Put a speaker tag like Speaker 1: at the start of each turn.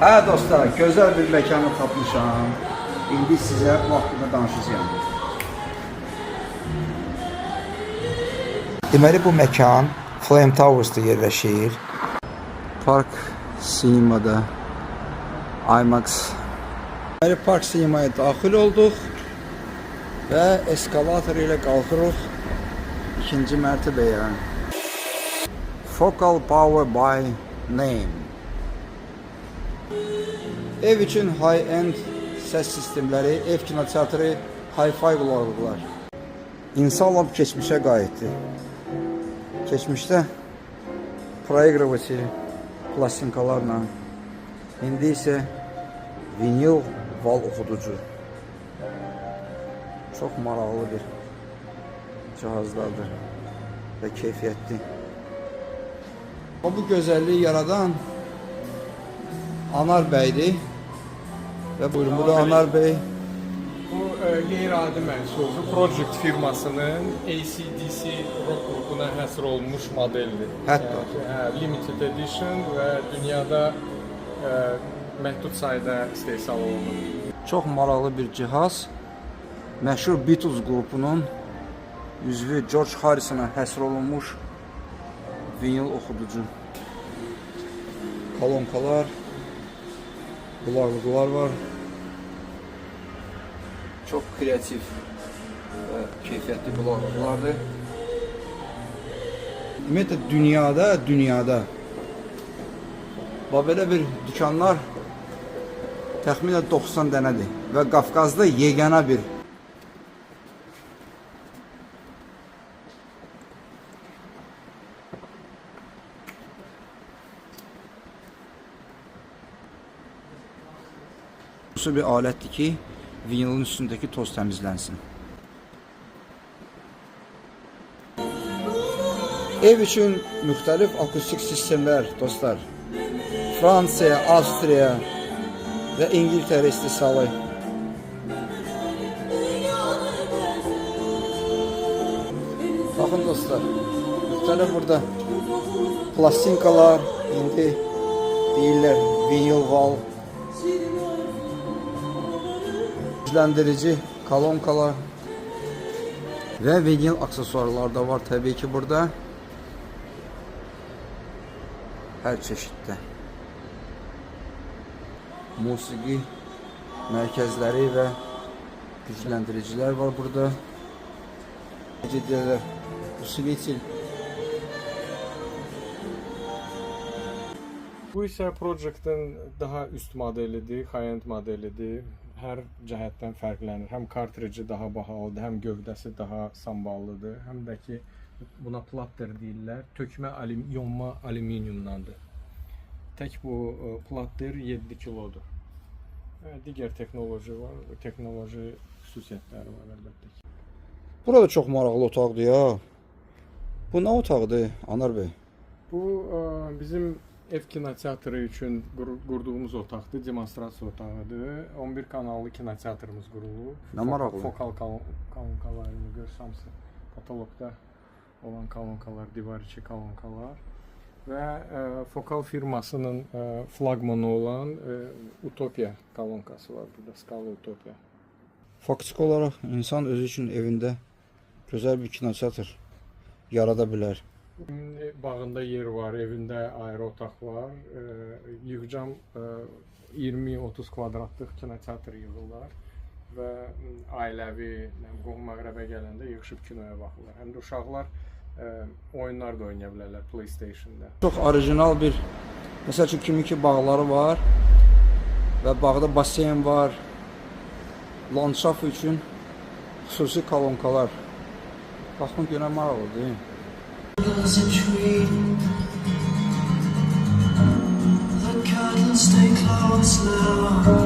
Speaker 1: Hə dostlar, gözəl bir məkanı tapmışam. İndi sizə bu haqqında danışacağam. Deməli bu məkan Flame Towers'da yerləşir. Park Cinema'da IMAX. Deməli Park Cinema'ya daxil olduq və eskalator ilə qalxırıq ikinci mərtəbəyə. Focal Power by Name. Ev üçün high-end səs sistemləri, ev kinoteatrı, hi-fi qulaqlıqlar. İnsanla keçmişə qayıtdı. Keçmişdə proigravacı plastinkalarla, indi isə vinil val oxuducu. Çox maraqlı bir cihazlardır və keyfiyyətli. Bu gözəlliyi yaradan Anar bəydir. Və buyurun, bu da Anar bəy.
Speaker 2: Bu qeyri-adi məhsuldur. Project firmasının AC/DC rock qrupuna həsr olmuş modeldir.
Speaker 1: Hətta.
Speaker 2: Yəni, limited edition və dünyada məhdud sayda istehsal olunur.
Speaker 1: Çox maraqlı bir cihaz. Məşhur Beatles qrupunun üzvü George Harrisona həsr olunmuş vinil oxuducu. Kolonkalar, qulaqlıqlar var. Çox kreativ və keyfiyyətli qulaqlıqlardır. Ümumiyyətlə dünyada belə bir dükanlar təxminən 90 dənədir və Qafqazda yeganə bir. Bu bir alətdir ki, vinilin üstündəki toz təmizlənsin. Ev üçün müxtəlif akustik sistemlər, dostlar. Fransiya, Avstriya və İngiltərə istehsalı. Baxın dostlar, müxtəlif burada plastinkalar, indi deyirlər vinil val, gücləndirici kolonkalar və vinil aksesuarlar da var təbii ki burada. Hər çeşiddə. Musiqi mərkəzləri və gücləndiricilər var burada. Ciddiler, usvetil.
Speaker 2: Bu isə Project'ın daha üst modelidir, high-end modelidir. Hər cəhətdən fərqlənir. Həm kartrici daha bahalıdır, həm gövdəsi daha samballıdır, həm də ki buna platter deyirlər. Tökmə yonma alüminiumdandır. Tək bu platter 7 kilodur. Digər texnoloji var, texnoloji xüsusiyyətləri var əlbəttə ki.
Speaker 1: Burada çox maraqlı otaqdır ya. Bu nə otaqdır, Anar bəy?
Speaker 2: Bu bizim ev kinoteatrı üçün qurduğumuz otaqdır, demonstrasiya otağıdır. 11 kanallı kinoteatrımız qurulub.
Speaker 1: Nə maraqlı.
Speaker 2: Fokal kolonkalarını görsəmsə, katalogda olan kolonkalar, divar içi kolonkalar və Fokal firmasının flagmanı olan Utopia kolonkası var burada, Skala Utopia.
Speaker 1: Faktiki olaraq insan özü üçün evində gözəl bir kinoteatr yarada bilər.
Speaker 2: Bağında yer var, evində ayrı otaq var. Yığcam 20-30 kvadratlıq kinoteatr yığırlar və ailəvi, qohum-əqrəbə gələndə yığışıb kinoya baxırlar. Həm də uşaqlar oyunlar da oynaya bilərlər PlayStation-da.
Speaker 1: Çox orijinal bir, məsəl üçün kimi ki bağları var və bağda basen var. Landşaft üçün xüsusi kolonkalar. Baxın görən maraqlıdır.
Speaker 3: There's a tree. The curtains stay closed now.